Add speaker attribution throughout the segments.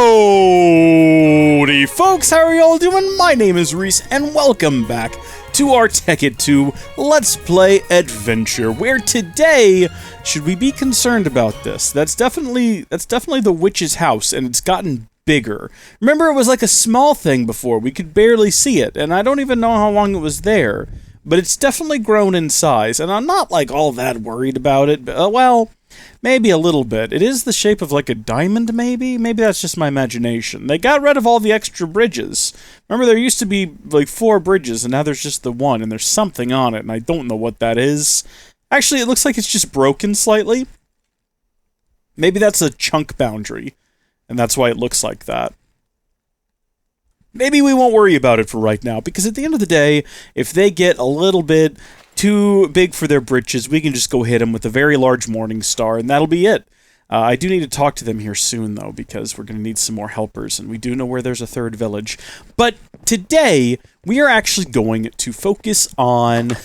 Speaker 1: Howdy folks, how are y'all doing? My name is Rees, and welcome back to our Tekkit 2 Let's Play Adventure, where today, should we be concerned about this? That's definitely the witch's house, and it's gotten bigger. Remember, it was like a small thing before, we could barely see it, and I don't even know how long it was there, but it's definitely grown in size, and I'm not like all that worried about it, well, maybe a little bit. It is the shape of like a diamond, maybe? Maybe that's just my imagination. They got rid of all the extra bridges. Remember, there used to be like 4 bridges, and now there's just the one, and there's something on it, and I don't know what that is. Actually, it looks like it's just broken slightly. Maybe that's a chunk boundary, and that's why it looks like that. Maybe we won't worry about it for right now, because at the end of the day, if they get a little bit too big for their britches, we can just go hit them with a very large morning star, and that'll be it. I do need to talk to them here soon, though, because we're going to need some more helpers, and we do know where there's a third village. But today, we are actually going to focus on...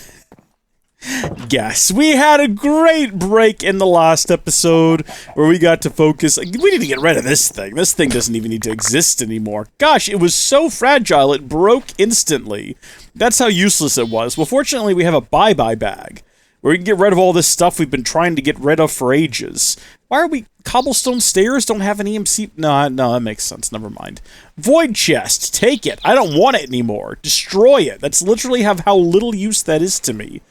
Speaker 1: Yes, we had a great break in the last episode where we got to focus. We need to get rid of this thing. This thing doesn't even need to exist anymore. Gosh, it was so fragile, it broke instantly. That's how useless it was. Well, fortunately, we have a bye-bye bag where we can get rid of all this stuff we've been trying to get rid of for ages. Why are we... Cobblestone stairs don't have an EMC... No, that makes sense. Never mind. Void chest. Take it. I don't want it anymore. Destroy it. That's literally how little use that is to me.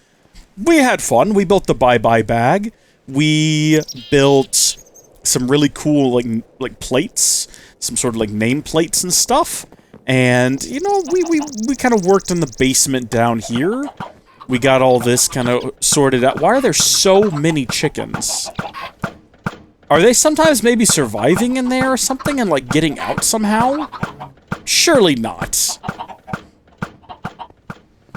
Speaker 1: We had fun. We built the bye-bye bag. We built some really cool, like plates. Some sort of, like, name plates and stuff. And, you know, we kind of worked in the basement down here. We got all this kind of sorted out. Why are there so many chickens? Are they sometimes maybe surviving in there or something and, like, getting out somehow? Surely not.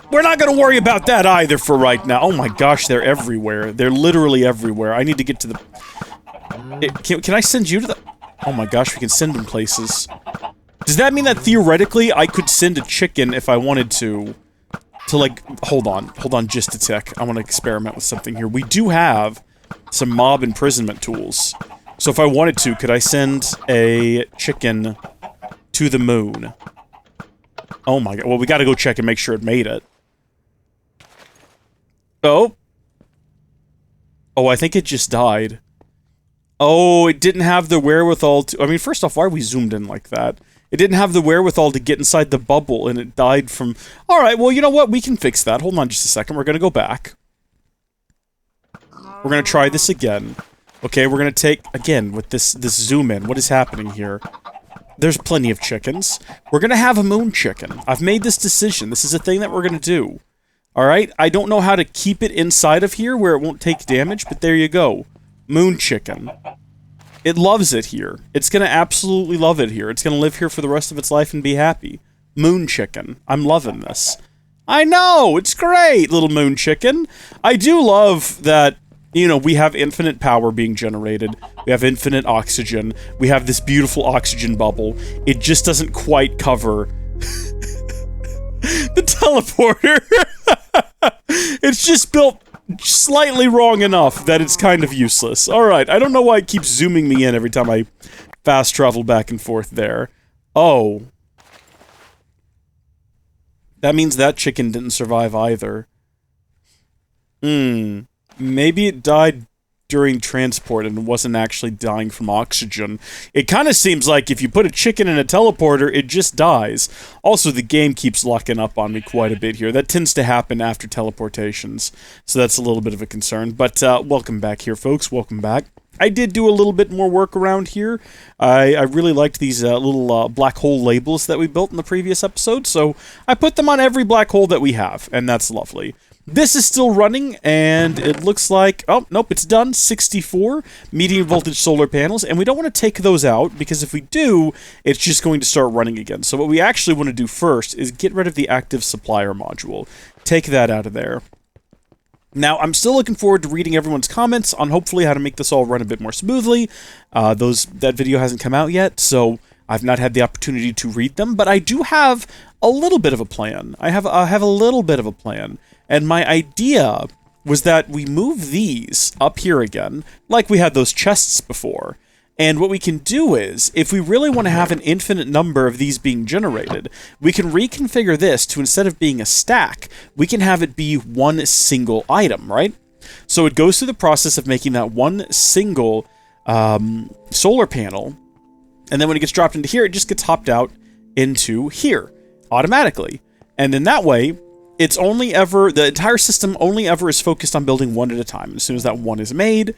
Speaker 1: We're not going to worry about that either for right now. Oh my gosh, they're everywhere. They're literally everywhere. I need to get to the... Can I send you to the... Oh my gosh, we can send them places. Does that mean that theoretically I could send a chicken if I wanted to like... Hold on just a tick. I want to experiment with something here. We do have some mob imprisonment tools. So if I wanted to, could I send a chicken to the moon? Oh my god. Well, we gotta go check and make sure it made it. Oh. Oh, I think it just died. Oh, it didn't have the wherewithal to... I mean, first off, why are we zoomed in like that? It didn't have the wherewithal to get inside the bubble, and it died from... Alright, well, you know what? We can fix that. Hold on just a second. We're gonna go back. We're gonna try this again. Okay, we're gonna take... Again, with this zoom in. What is happening here? There's plenty of chickens. We're gonna have a moon chicken. I've made this decision. This is a thing that we're gonna do. Alright? I don't know how to keep it inside of here where it won't take damage, but there you go. Moon chicken. It loves it here. It's gonna absolutely love it here. It's gonna live here for the rest of its life and be happy. Moon chicken. I'm loving this. I know! It's great, little moon chicken. I do love that, you know, we have infinite power being generated. We have infinite oxygen. We have this beautiful oxygen bubble. It just doesn't quite cover the teleporter. It's just built slightly wrong enough that it's kind of useless. Alright, I don't know why it keeps zooming me in every time I fast travel back and forth there. Oh. That means that chicken didn't survive either. Maybe it died during transport and wasn't actually dying from oxygen. It kind of seems like if you put a chicken in a teleporter, it just dies. Also, the game keeps locking up on me quite a bit here. That tends to happen after teleportations, so that's a little bit of a concern. But, welcome back here, folks. Welcome back. I did do a little bit more work around here. I really liked these little black hole labels that we built in the previous episode, so I put them on every black hole that we have, and that's lovely. This is still running, and it looks like... Oh, nope, it's done. 64 medium voltage solar panels, and we don't want to take those out, because if we do, it's just going to start running again. So what we actually want to do first is get rid of the active supplier module. Take that out of there. Now, I'm still looking forward to reading everyone's comments on hopefully how to make this all run a bit more smoothly. That video hasn't come out yet, so I've not had the opportunity to read them, but I do have a little bit of a plan. I have a little bit of a plan. And my idea was that we move these up here again, like we had those chests before, And what we can do is, if we really want to have an infinite number of these being generated, we can reconfigure this to, instead of being a stack, we can have it be one single item, right? So it goes through the process of making that one single solar panel, and then when it gets dropped into here, it just gets hopped out into here automatically. And then that way, it's only ever, the entire system only ever is focused on building one at a time. As soon as that one is made,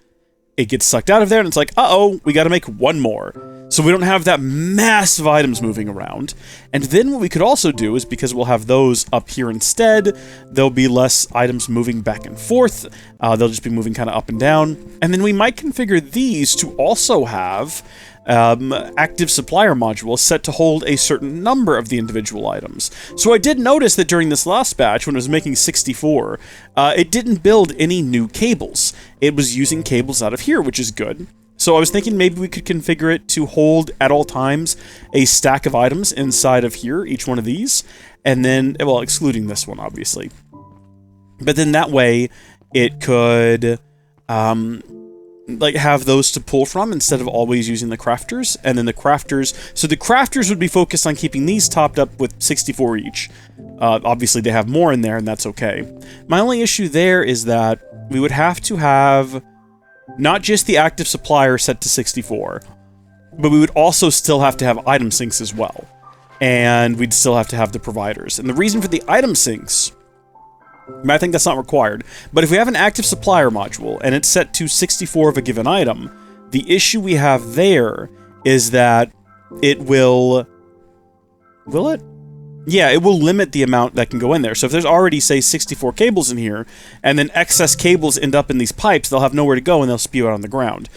Speaker 1: it gets sucked out of there, and it's like, uh-oh, we got to make one more. So we don't have that massive items moving around. And then what we could also do is, because we'll have those up here instead, there'll be less items moving back and forth. They'll just be moving kind of up and down. And then we might configure these to also have active supplier modules set to hold a certain number of the individual items. So I did notice that during this last batch, when it was making 64, it didn't build any new cables. It was using cables out of here, which is good. So I was thinking maybe we could configure it to hold at all times a stack of items inside of here, each one of these, and then, well, excluding this one, obviously. But then that way, it could like have those to pull from instead of always using the crafters. And then the crafters, so the crafters would be focused on keeping these topped up with 64 each. Obviously they have more in there, and that's okay. My only issue there is that we would have to have not just the active supplier set to 64, but we would also still have to have item sinks as well. And we'd still have to have the providers. And the reason for the item sinks, I think that's not required, but if we have an active supplier module and it's set to 64 of a given item, the issue we have there is that it will it? Yeah, it will limit the amount that can go in there. So if there's already, say, 64 cables in here, and then excess cables end up in these pipes, they'll have nowhere to go and they'll spew out on the ground,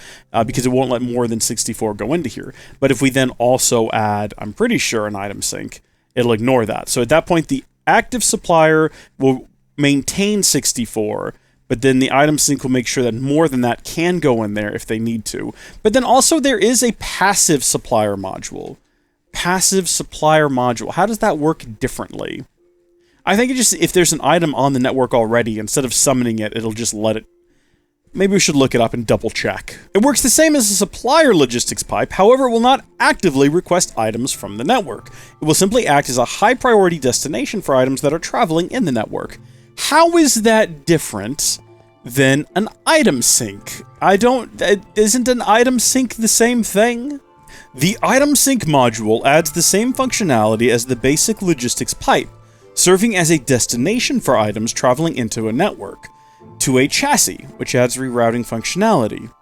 Speaker 1: because it won't let more than 64 go into here. But if we then also add, I'm pretty sure, an item sink, it'll ignore that. So at that point, the active supplier will maintain 64, but then the item sink will make sure that more than that can go in there if they need to. But then also there is a passive supplier module. Passive supplier module. How does that work differently? I think it just, if there's an item on the network already, instead of summoning it, it'll just let it. Maybe we should look it up and double check. It works the same as a supplier logistics pipe, however, it will not actively request items from the network. It will simply act as a high priority destination for items that are traveling in the network. How is that different than an item sink? Isn't an item sink the same thing? The item sink module adds the same functionality as the basic logistics pipe, serving as a destination for items traveling into a network, to a chassis, which adds rerouting functionality.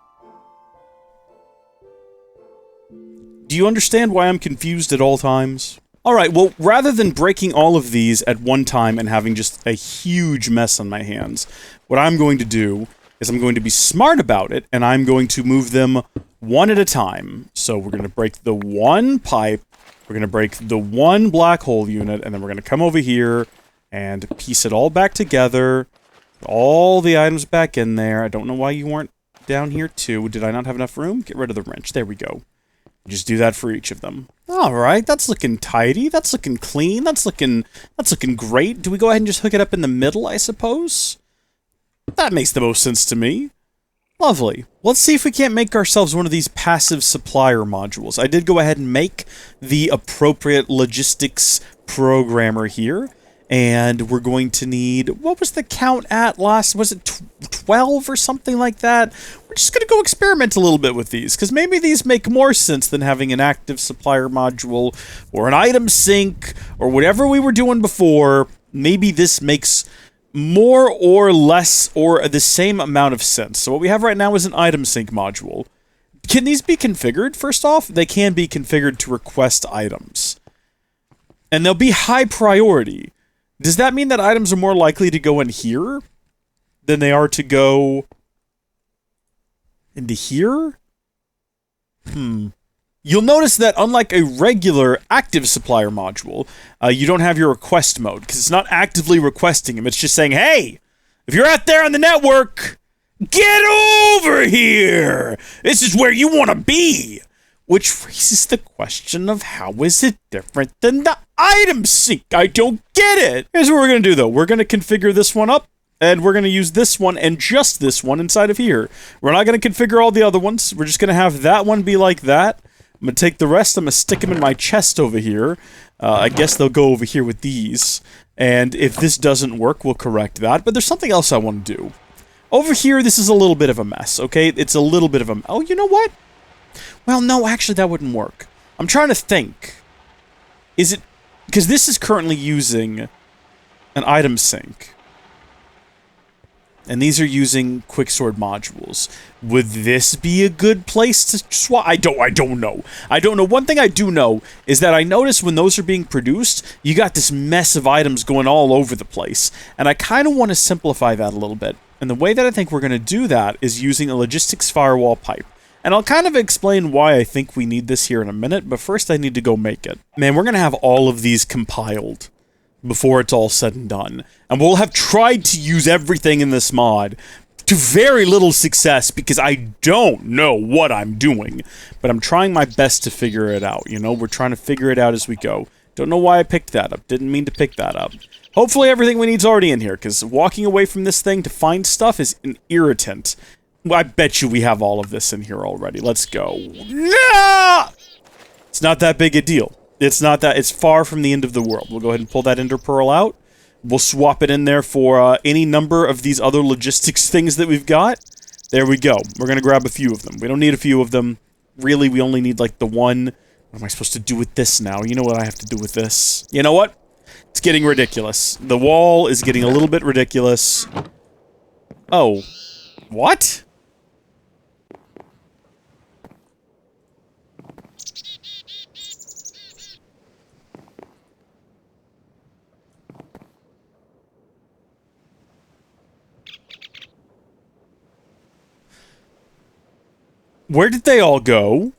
Speaker 1: Do you understand why I'm confused at all times? Alright, well, rather than breaking all of these at one time and having just a huge mess on my hands, what I'm going to do is I'm going to be smart about it, and I'm going to move them one at a time. So we're going to break the one pipe, we're going to break the one black hole unit, and then we're going to come over here and piece it all back together. All the items back in there. I don't know why you weren't down here too. Did I not have enough room? Get rid of the wrench. There we go. Just do that for each of them. Alright, that's looking tidy. That's looking clean. That's looking great. Do we go ahead and just hook it up in the middle, I suppose? That makes the most sense to me. Lovely. Let's see if we can't make ourselves one of these passive supplier modules. I did go ahead and make the appropriate logistics programmer here. And we're going to need, what was the count at last? Was it 12 or something like that? We're just going to go experiment a little bit with these, because maybe these make more sense than having an active supplier module or an item sink or whatever we were doing before. Maybe this makes more or less or the same amount of sense. So what we have right now is an item sink module. Can these be configured? First off, they can be configured to request items. And they'll be high priority. Does that mean that items are more likely to go in here than they are to go into here? You'll notice that unlike a regular active supplier module, you don't have your request mode, because it's not actively requesting them. It's just saying, hey, if you're out there on the network, get over here. This is where you want to be. Which raises the question of how is it different than the item sink? I don't get it. Here's what we're going to do, though. We're going to configure this one up, And we're going to use this one and just this one inside of here. We're not going to configure all the other ones. We're just going to have that one be like that. I'm going to take the rest, I'm going to stick them in my chest over here. I guess they'll go over here with these. And if this doesn't work, we'll correct that. But there's something else I want to do. Over here, this is a little bit of a mess, okay? It's a little bit of a... Oh, you know what? Well, no, actually, that wouldn't work. I'm trying to think. Is it... Because this is currently using an item sink. And these are using quicksort modules. Would this be a good place to swap? I don't know. I don't know. One thing I do know is that I notice when those are being produced, you got this mess of items going all over the place. And I kind of want to simplify that a little bit. And the way that I think we're going to do that is using a logistics firewall pipe. And I'll kind of explain why I think we need this here in a minute, but first I need to go make it. Man, we're going to have all of these compiled before it's all said and done. And we'll have tried to use everything in this mod to very little success because I don't know what I'm doing. But I'm trying my best to figure it out, you know? We're trying to figure it out as we go. Don't know why I picked that up. Didn't mean to pick that up. Hopefully everything we need is already in here, because walking away from this thing to find stuff is an irritant. Well, I bet you we have all of this in here already. Let's go. No! It's not that big a deal. It's not that. It's far from the end of the world. We'll go ahead and pull that ender pearl out. We'll swap it in there for any number of these other logistics things that we've got. There we go. We're going to grab a few of them. We don't need a few of them. Really, we only need, like, the one. What am I supposed to do with this now? You know what I have to do with this? You know what? It's getting ridiculous. The wall is getting a little bit ridiculous. Oh. What? Where did they all go?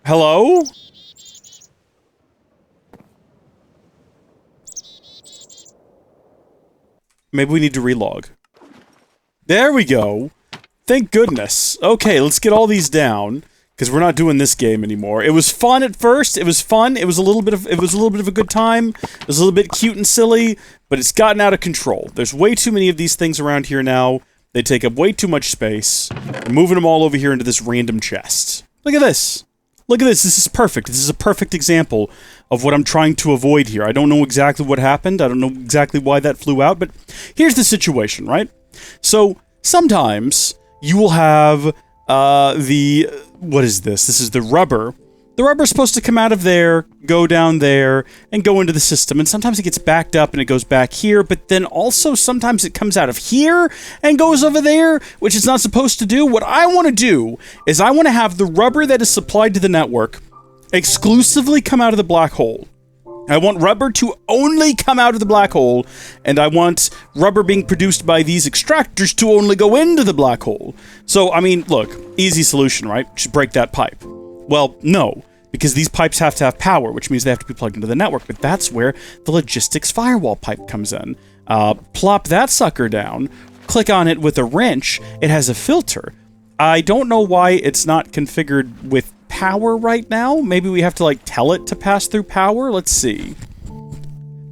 Speaker 1: Hello? Maybe we need to relog. There we go. Thank goodness. Okay, let's get all these down because we're not doing this game anymore. It was fun at first. It was fun. It was a little bit of a good time. It was a little bit cute and silly, but it's gotten out of control. There's way too many of these things around here now. They take up way too much space. We're moving them all over here into this random chest. Look at this. Look at this. This is perfect. This is a perfect example of what I'm trying to avoid here. I don't know exactly what happened. I don't know exactly why that flew out, but here's the situation, right? So, sometimes you will have what is this? This is the rubber. The rubber's supposed to come out of there, go down there, and go into the system. And sometimes it gets backed up and it goes back here, but then also sometimes it comes out of here and goes over there, which it's not supposed to do. What I want to do is I want to have the rubber that is supplied to the network exclusively come out of the black hole. I want rubber to only come out of the black hole, and I want rubber being produced by these extractors to only go into the black hole. So, I mean, look, easy solution, right? Just break that pipe. Well, no, because these pipes have to have power, which means they have to be plugged into the network, but that's where the logistics firewall pipe comes in. Plop that sucker down, click on it with a wrench, it has a filter. I don't know why it's not configured with power right now. Maybe we have to, like, tell it to pass through power? Let's see.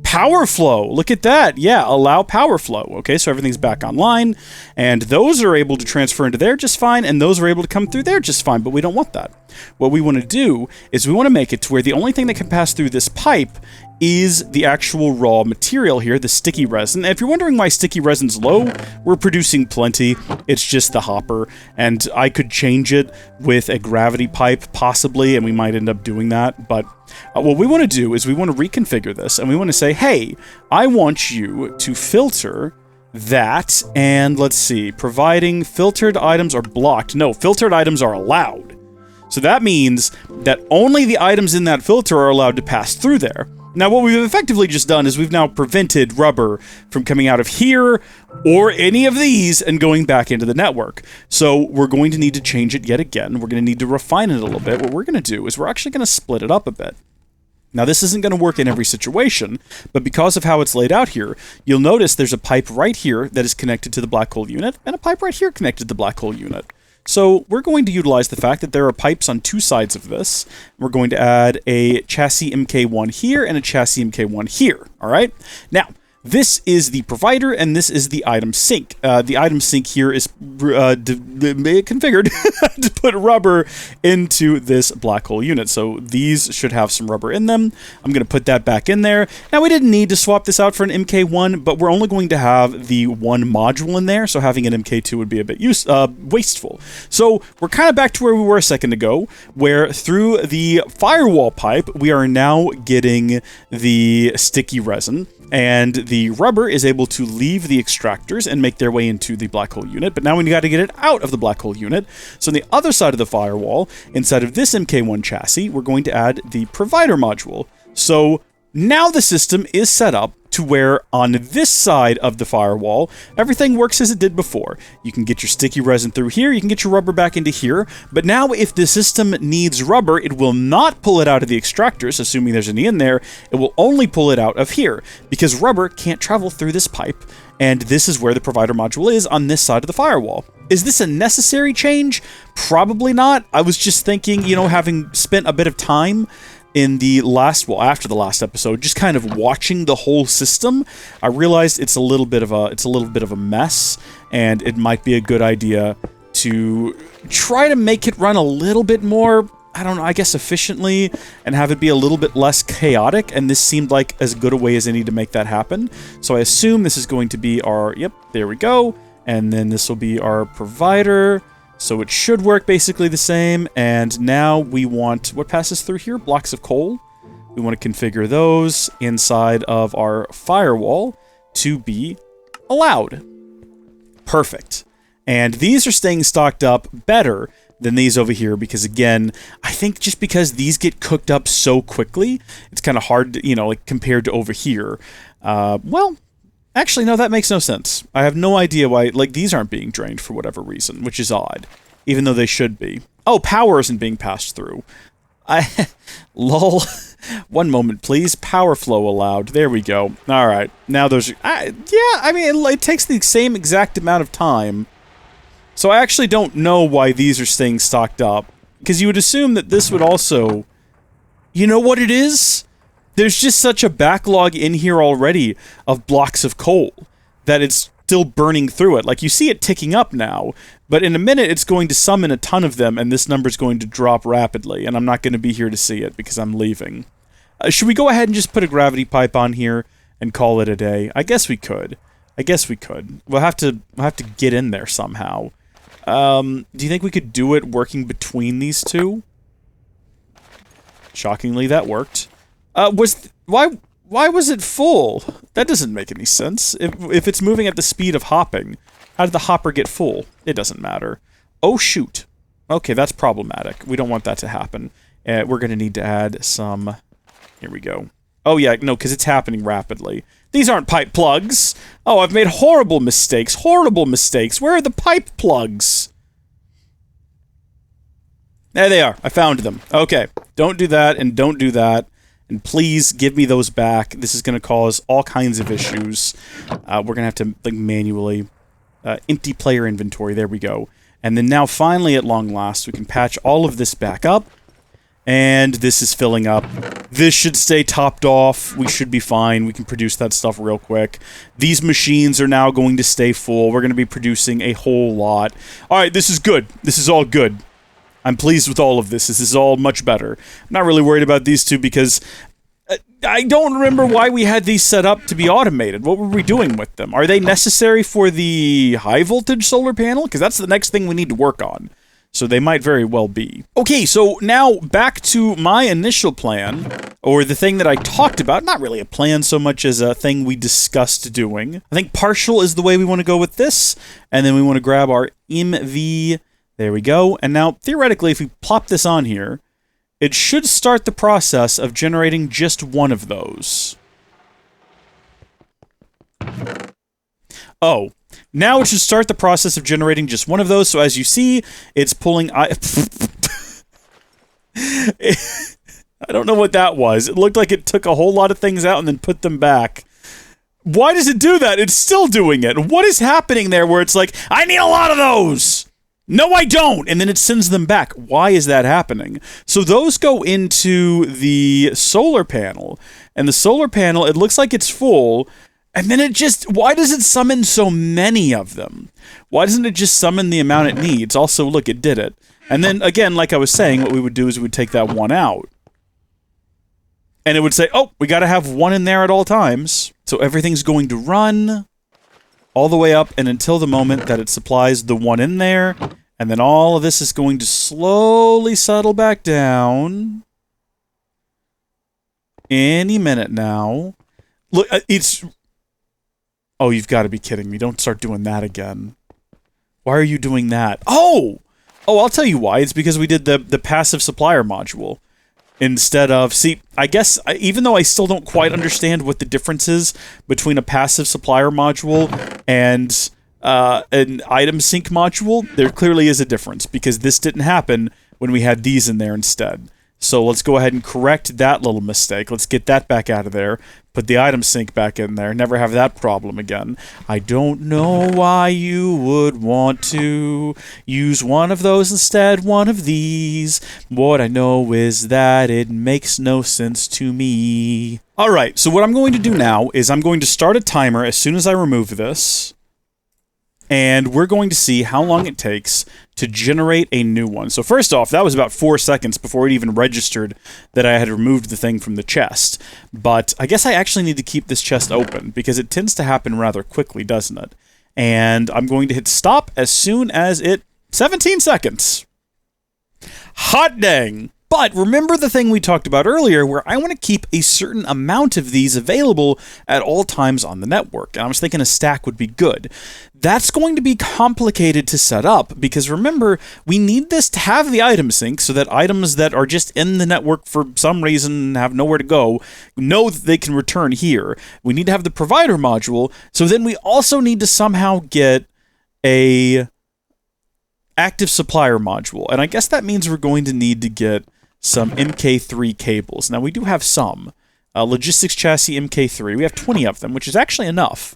Speaker 1: Power flow! Look at that! Yeah, allow power flow. Okay, so everything's back online, and those are able to transfer into there just fine, and those are able to come through there just fine, but we don't want that. What we want to do is we want to make it to where the only thing that can pass through this pipe is the actual raw material here, the sticky resin. And if you're wondering why sticky resin's low, we're producing plenty. It's just the hopper, and I could change it with a gravity pipe, possibly, and we might end up doing that, but what we want to do is we want to reconfigure this, and we want to say, hey, I want you to filter that, and let's see, providing filtered items are blocked. No, filtered items are allowed. So that means that only the items in that filter are allowed to pass through there. Now, what we've effectively just done is we've now prevented rubber from coming out of here or any of these and going back into the network. So we're going to need to change it yet again. We're going to need to refine it a little bit. What we're going to do is we're actually going to split it up a bit. Now, this isn't going to work in every situation, but because of how it's laid out here, you'll notice there's a pipe right here that is connected to the black hole unit and a pipe right here connected to the black hole unit. So we're going to utilize the fact that there are pipes on two sides of this. We're going to add a chassis MK1 here and a chassis MK1 here, all right? Now, This is the provider, and this is the item sink. The item sink here is configured to put rubber into this black hole unit. So these should have some rubber in them. I'm going to put that back in there. Now, we didn't need to swap this out for an MK1, but we're only going to have the one module in there, so having an MK2 would be a bit wasteful. So we're kind of back to where we were a second ago, where through the firewall pipe, we are now getting the sticky resin. And the rubber is able to leave the extractors and make their way into the black hole unit. But now we got to get it out of the black hole unit. So on the other side of the firewall, inside of this MK1 chassis, we're going to add the provider module. So now the system is set up to where on this side of the firewall, everything works as it did before. You can get your sticky resin through here, you can get your rubber back into here, but now if the system needs rubber, it will not pull it out of the extractors, assuming there's any in there, it will only pull it out of here, because rubber can't travel through this pipe, and this is where the provider module is on this side of the firewall. Is this a necessary change? Probably not. I was just thinking, you know, having spent a bit of time in the after the last episode, just kind of watching the whole system, I realized it's a little bit of a mess, and it might be a good idea to try to make it run a little bit more, I don't know, I guess efficiently, and have it be a little bit less chaotic, and this seemed like as good a way as any to make that happen. So I assume this is going to be our, yep, there we go, and then this will be our provider. So it should work basically the same, and now we want, what passes through here? Blocks of coal. We want to configure those inside of our firewall to be allowed. Perfect. And these are staying stocked up better than these over here, because again, I think just because these get cooked up so quickly, it's kind of hard to, you know, like compared to over here. Well, actually, no, that makes no sense. I have no idea why, like, these aren't being drained for whatever reason, which is odd, even though they should be. Oh, power isn't being passed through. Lol. One moment, please. Power flow allowed. There we go. All right. Now those are, yeah, I mean, it takes the same exact amount of time. So I actually don't know why these are staying stocked up, because you would assume that this would also, you know what it is? There's just such a backlog in here already of blocks of coal that it's still burning through it. Like, you see it ticking up now, but in a minute it's going to summon a ton of them, and this number's going to drop rapidly, and I'm not going to be here to see it because I'm leaving. Should we go ahead and just put a gravity pipe on here and call it a day? I guess we could. We'll have to get in there somehow. Do you think we could do it working between these two? Shockingly, that worked. Why was it full? That doesn't make any sense. If it's moving at the speed of hopping, how did the hopper get full? It doesn't matter. Oh, shoot. Okay, that's problematic. We don't want that to happen. We're going to need to add some... Here we go. Oh, yeah, no, because it's happening rapidly. These aren't pipe plugs. Oh, I've made horrible mistakes. Horrible mistakes. Where are the pipe plugs? There they are. I found them. Okay. Don't do that, and don't do that. And please give me those back. This is going to cause all kinds of issues. We're going to have to, like, manually... empty player inventory. There we go. And then now, finally, at long last, we can patch all of this back up. And this is filling up. This should stay topped off. We should be fine. We can produce that stuff real quick. These machines are now going to stay full. We're going to be producing a whole lot. Alright, this is good. This is all good. I'm pleased with all of this. This is all much better. I'm not really worried about these two because I don't remember why we had these set up to be automated. What were we doing with them? Are they necessary for the high voltage solar panel? Because that's the next thing we need to work on. So they might very well be. Okay, so now back to my initial plan, or the thing that I talked about. Not really a plan so much as a thing we discussed doing. I think partial is the way we want to go with this. And then we want to grab our MV. There we go. And now, theoretically, if we plop this on here, it should start the process of generating just one of those. Oh. Now it should start the process of generating just one of those, so as you see, it's pulling... I don't know what that was. It looked like it took a whole lot of things out and then put them back. Why does it do that? It's still doing it. What is happening there where it's like, I need a lot of those! No, I don't! And then it sends them back. Why is that happening? So those go into the solar panel, and the solar panel, it looks like it's full... And then why does it summon so many of them? Why doesn't it just summon the amount it needs? Also, look, it did it. And then, again, like I was saying, what we would do is we would take that one out. And it would say, oh, we got to have one in there at all times. So everything's going to run all the way up and until the moment that it supplies the one in there. And then all of this is going to slowly settle back down. Any minute now. Look, it's... Oh, you've got to be kidding me. Don't start doing that again. Why are you doing that? Oh! Oh, I'll tell you why. It's because we did the passive supplier module. Instead of... See, I guess, even though I still don't quite understand what the difference is between a passive supplier module and an item sync module, there clearly is a difference, because this didn't happen when we had these in there instead. So let's go ahead and correct that little mistake. Let's get that back out of there. Put the item sync back in there. Never have that problem again. I don't know why you would want to use one of those instead, one of these. What I know is that it makes no sense to me. Alright, so what I'm going to do now is I'm going to start a timer as soon as I remove this. And we're going to see how long it takes to generate a new one. So first off, that was about 4 seconds before it even registered that I had removed the thing from the chest. But I guess I actually need to keep this chest open, because it tends to happen rather quickly, doesn't it? And I'm going to hit stop as soon as it... 17 seconds! Hot dang! But remember the thing we talked about earlier, where I want to keep a certain amount of these available at all times on the network. And I was thinking a stack would be good. That's going to be complicated to set up, because remember, we need this to have the item sync so that items that are just in the network for some reason have nowhere to go know that they can return here. We need to have the provider module, so then we also need to somehow get a active supplier module. And I guess that means we're going to need to get some MK3 cables. Now, we do have some. Logistics chassis MK3. We have 20 of them, which is actually enough.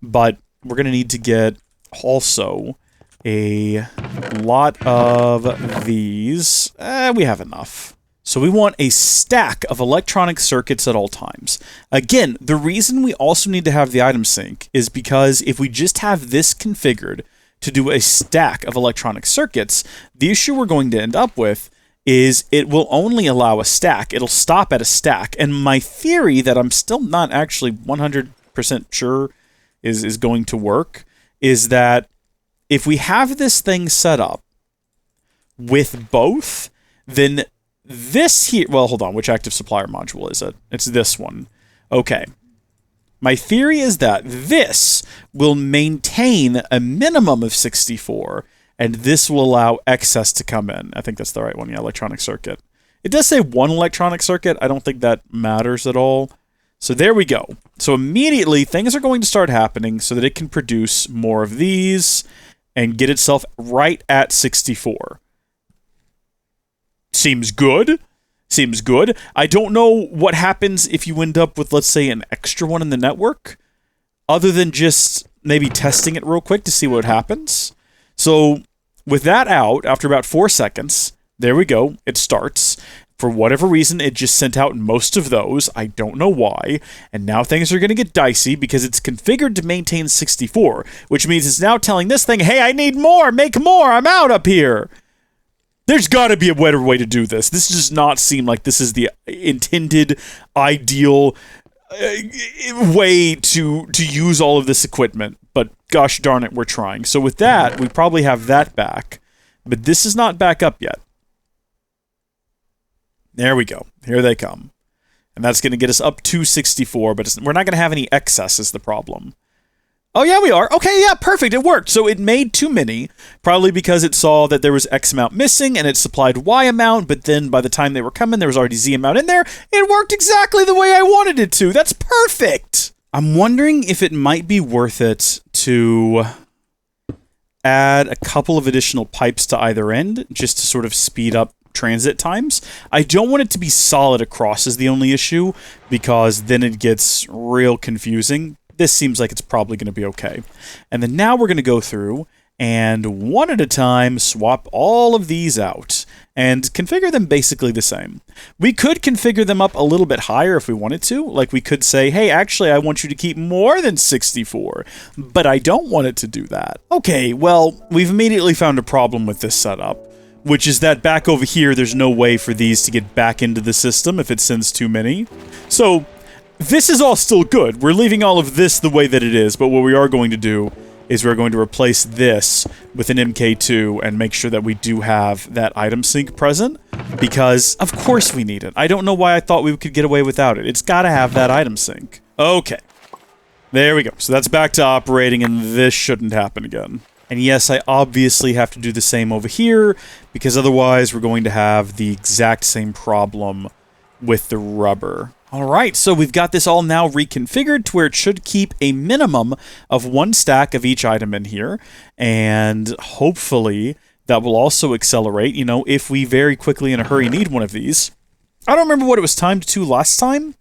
Speaker 1: But we're going to need to get also a lot of these. We have enough. So we want a stack of electronic circuits at all times. Again, the reason we also need to have the item sync is because if we just have this configured to do a stack of electronic circuits, the issue we're going to end up with is it will only allow a stack. It'll stop at a stack. And my theory that I'm still not actually 100% sure is going to work is that if we have this thing set up with both, then this here... Well, hold on. Which active supplier module is it? It's this one. Okay. My theory is that this will maintain a minimum of 64, and this will allow excess to come in. I think that's the right one, yeah, electronic circuit. It does say one electronic circuit. I don't think that matters at all. So there we go. So immediately, things are going to start happening so that it can produce more of these and get itself right at 64. Seems good. Seems good. I don't know what happens if you end up with, let's say, an extra one in the network, other than just maybe testing it real quick to see what happens. So with that out, after about 4 seconds, there we go. It starts. For whatever reason, it just sent out most of those. I don't know why. And now things are going to get dicey because it's configured to maintain 64, which means it's now telling this thing, hey, I need more. Make more. I'm out up here. There's got to be a better way to do this. This does not seem like this is the intended, ideal way to use all of this equipment. But gosh darn it, we're trying. So with that, we probably have that back. But this is not back up yet. There we go. Here they come. And that's going to get us up to 64, but we're not going to have any excess is the problem. Oh, yeah, we are. Okay, yeah, perfect. It worked. So it made too many, probably because it saw that there was X amount missing, and it supplied Y amount, but then by the time they were coming, there was already Z amount in there. It worked exactly the way I wanted it to. That's perfect. I'm wondering if it might be worth it to add a couple of additional pipes to either end, just to sort of speed up transit times. I don't want it to be solid across is the only issue, because then it gets real confusing. This seems like it's probably going to be okay. And then now we're going to go through and one at a time swap all of these out and configure them basically the same. We could configure them up a little bit higher if we wanted to. Like we could say, hey, actually, I want you to keep more than 64, but I don't want it to do that. Okay, well, we've immediately found a problem with this setup, which is that back over here, there's no way for these to get back into the system if it sends too many. So this is all still good. We're leaving all of this the way that it is, but what we are going to do is we're going to replace this with an MK2 and make sure that we do have that item sync present, because of course we need it. I don't know why I thought we could get away without it. It's got to have that item sync. Okay. There we go. So that's back to operating, and this shouldn't happen again. And yes, I obviously have to do the same over here, because otherwise we're going to have the exact same problem with the rubber. Alright, so we've got this all now reconfigured to where it should keep a minimum of 1 stack of each item in here, and hopefully that will also accelerate, you know, if we very quickly in a hurry need one of these. I don't remember what it was timed to last time.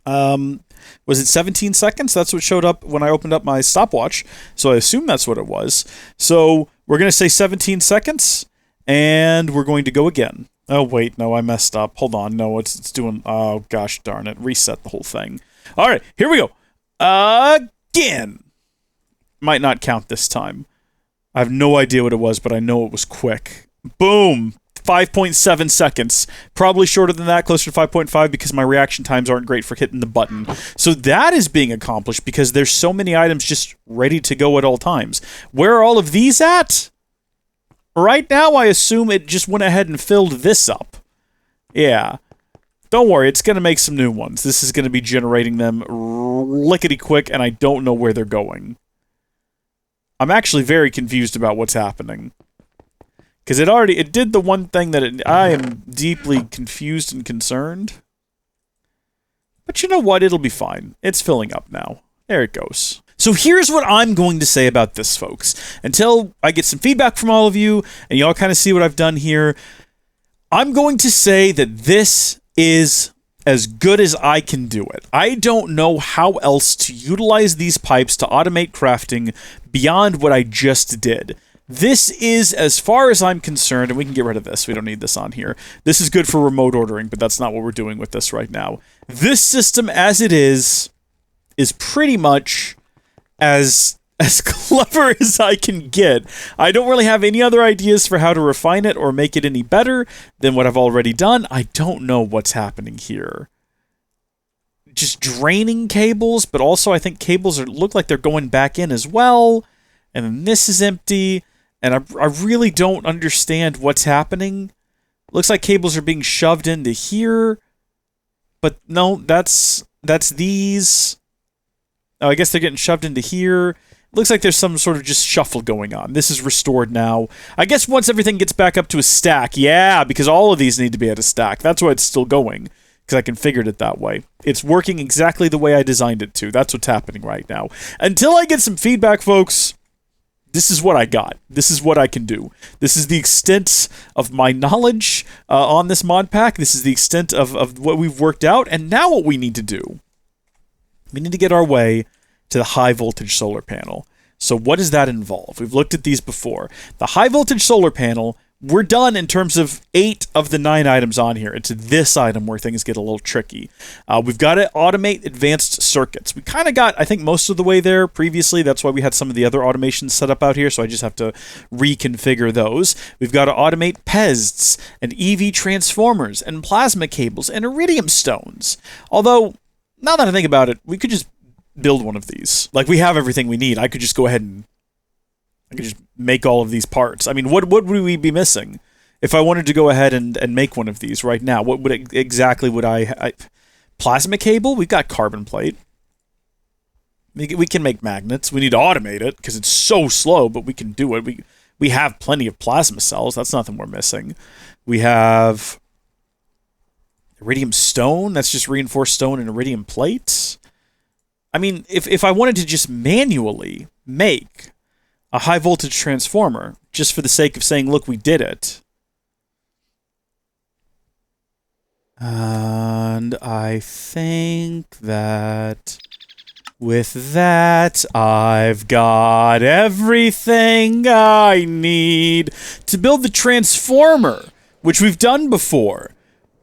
Speaker 1: Was it 17 seconds? That's what showed up when I opened up my stopwatch, so I assume that's what it was. So we're going to say 17 seconds, and we're going to go again. Oh, wait, no, I messed up. Hold on, no, it's doing... Oh, gosh darn it. Reset the whole thing. All right, here we go. Again. Might not count this time. I have no idea what it was, but I know it was quick. Boom. 5.7 seconds. Probably shorter than that, closer to 5.5, because my reaction times aren't great for hitting the button. So that is being accomplished because there's so many items just ready to go at all times. Where are all of these at? Right now, I assume it just went ahead and filled this up. Yeah. Don't worry, it's going to make some new ones. This is going to be generating them lickety-quick, and I don't know where they're going. I'm actually very confused about what's happening. Because it did the one thing that I am deeply confused and concerned. But you know what? It'll be fine. It's filling up now. There it goes. So here's what I'm going to say about this, folks. Until I get some feedback from all of you, and y'all kind of see what I've done here, I'm going to say that this is as good as I can do it. I don't know how else to utilize these pipes to automate crafting beyond what I just did. This is, as far as I'm concerned, and we can get rid of this. We don't need this on here. This is good for remote ordering, but that's not what we're doing with this right now. This system, as it is pretty much as clever as I can get. I don't really have any other ideas for how to refine it or make it any better than what I've already done. I don't know what's happening here. Just draining cables, but also I think cables look like they're going back in as well. And then this is empty. And I really don't understand what's happening. Looks like cables are being shoved into here. But no, that's these. Oh, I guess they're getting shoved into here. Looks like there's some sort of just shuffle going on. This is restored now. I guess once everything gets back up to a stack, yeah, because all of these need to be at a stack. That's why it's still going, because I configured it that way. It's working exactly the way I designed it to. That's what's happening right now. Until I get some feedback, folks, this is what I got. This is what I can do. This is the extent of my knowledge on this mod pack. This is the extent of what we've worked out. And now what we need to do, we need to get our way to the high voltage solar panel. So what does that involve? We've looked at these before. The high voltage solar panel, we're done in terms of 8 of the 9 items on here. It's this item where things get a little tricky. We've got to automate advanced circuits. We kind of got, I think, most of the way there previously. That's why we had some of the other automations set up out here, so I just have to reconfigure those. We've got to automate PEZs and EV transformers and plasma cables and iridium stones. Although, now that I think about it, we could just build one of these. Like, we have everything we need. I could just go ahead and I could just make all of these parts. I mean, what would we be missing if I wanted to go ahead and make one of these right now? What would exactly would I plasma cable? We've got carbon plate. We can make magnets. We need to automate it because it's so slow, but we can do it. We have plenty of plasma cells. That's nothing we're missing. We have iridium stone. That's just reinforced stone and iridium plates. I mean, if I wanted to just manually make a high voltage transformer, just for the sake of saying, look, we did it. And I think that With that, I've got everything I need to build the transformer, which we've done before.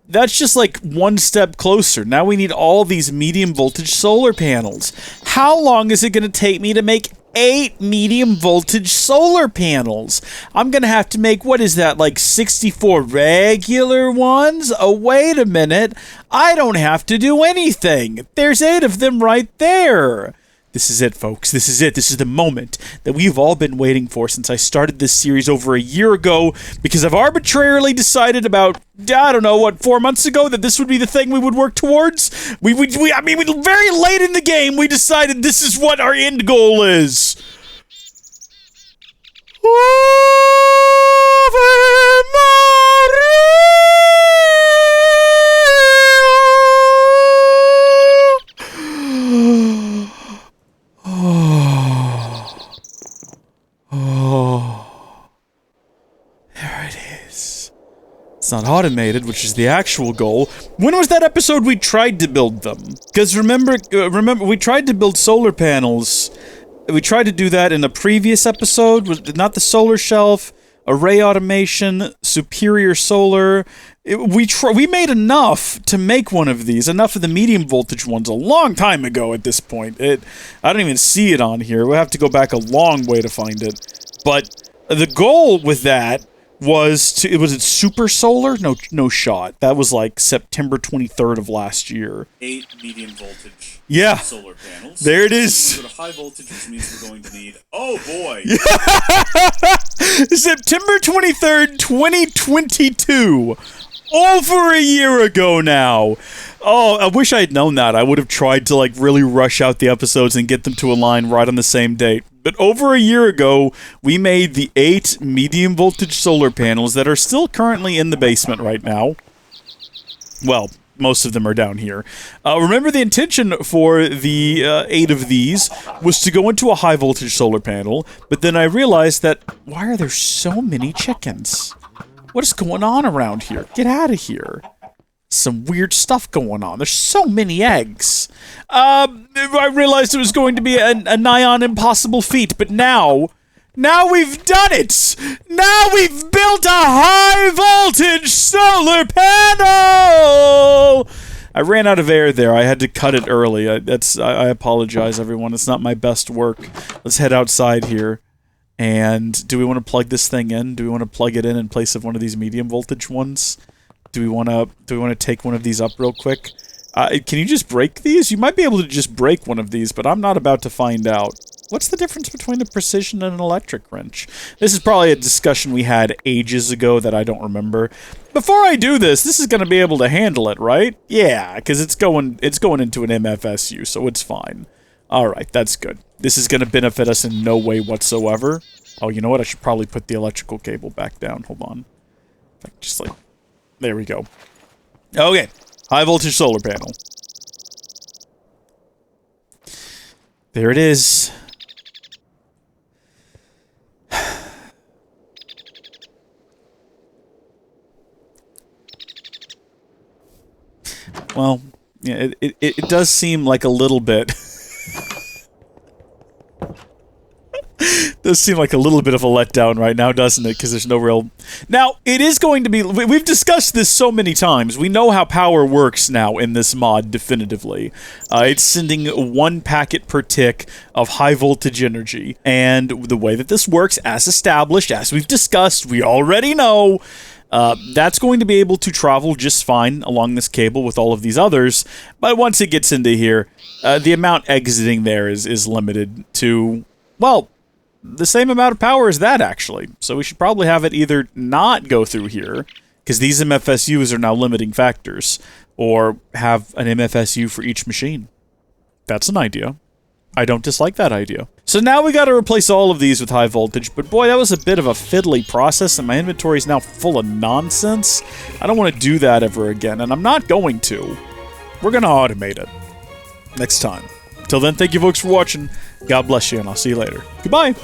Speaker 1: That's just like one step closer. Now we need all these medium voltage solar panels. How long is it going to take me to make 8 medium voltage solar panels? I'm going to have to make, what is that, like 64 regular ones? Oh, wait a minute. I don't have to do anything. There's 8 of them right there. This is it, folks. This is it. This is the moment that we've all been waiting for since I started this series over a year ago, because I've arbitrarily decided about, I don't know, what, 4 months ago that this would be the thing we would work towards? I mean, very late in the game, we decided this is what our end goal is. It's not automated, which is the actual goal. When was that episode we tried to build them? Because remember, we tried to build solar panels. We tried to do that in a previous episode. Was not the solar shelf, array automation, superior solar. We made enough to make one of these, enough of the medium voltage ones a long time ago at this point. I don't even see it on here. We'll have to go back a long way to find it. But the goal with that was it super solar? No shot. That was like September 23rd of last year. 8 medium voltage solar panels. There it is. Go to high voltage, which means we're going to need, oh boy. September 23rd, 2022. Over a year ago now. Oh, I wish I had known that. I would have tried to like really rush out the episodes and get them to align right on the same date. But over a year ago, we made the 8 medium voltage solar panels that are still currently in the basement right now. Well, most of them are down here. Remember, the intention for the 8 of these was to go into a high voltage solar panel, but then I realized that, why are there so many chickens? What is going on around here? Get out of here. Some weird stuff going on. There's so many eggs. I realized it was going to be a nigh on impossible feat, but now we've done it! Now we've built a high voltage solar panel! I ran out of air there. I had to cut it early. I apologize, everyone. It's not my best work. Let's head outside here. And do we want to plug this thing in? Do we want to plug it in place of one of these medium voltage ones? Do we want to take one of these up real quick? Can you just break these? You might be able to just break one of these, but I'm not about to find out. What's the difference between a precision and an electric wrench? This is probably a discussion we had ages ago that I don't remember. Before I do this is going to be able to handle it, right? Yeah, because it's going into an MFSU, so it's fine. Alright, that's good. This is going to benefit us in no way whatsoever. Oh, you know what? I should probably put the electrical cable back down. Hold on. Just like... There we go. Okay. High voltage solar panel. There it is. Well, yeah, it does seem like a little bit... does seem like a little bit of a letdown right now, doesn't it? Because there's no real... Now, it is going to be... We've discussed this so many times. We know how power works now in this mod, definitively. It's sending 1 packet per tick of high voltage energy. And the way that this works, as established, as we've discussed, we already know... that's going to be able to travel just fine along this cable with all of these others, but once it gets into here, the amount exiting there is limited to, well, the same amount of power as that, actually. So we should probably have it either not go through here, because these MFSUs are now limiting factors, or have an MFSU for each machine. That's an idea. I don't dislike that idea. So now we gotta replace all of these with high voltage, but boy, that was a bit of a fiddly process, and my inventory is now full of nonsense. I don't want to do that ever again, and I'm not going to. We're gonna automate it. Next time. Till then, thank you folks for watching. God bless you, and I'll see you later. Goodbye!